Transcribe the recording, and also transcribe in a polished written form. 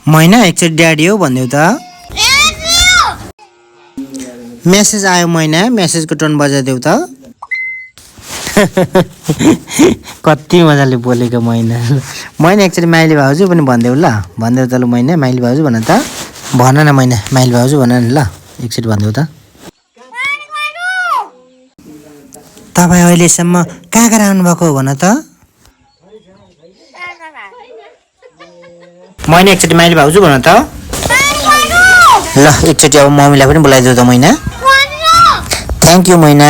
मैना एकचोटि ड्याडी हो भनिदेऊ त। मेसेज आयो मैना, मेसेजको टोन बजाइदेऊ त। कति मजाले बोलेको मैना। मैना एकचोटि माइली भाउजू पनि भनिदेऊ ल। भनिदेऊ त ल मैना, माइली भाउजू भन त। भन न मैना, माइली भाउजू भन न ल। एकचोटि भनिदेऊ त। तपाईँ अहिलेसम्म कहाँ कहाँ आउनुभएको हो भन त। मैना एकचोटि माइली भाउजू भन त। ल एकचोटि अब मम्मीलाई पनि बोलाइदेऊ त मैना। थ्याङ्क यू मैना,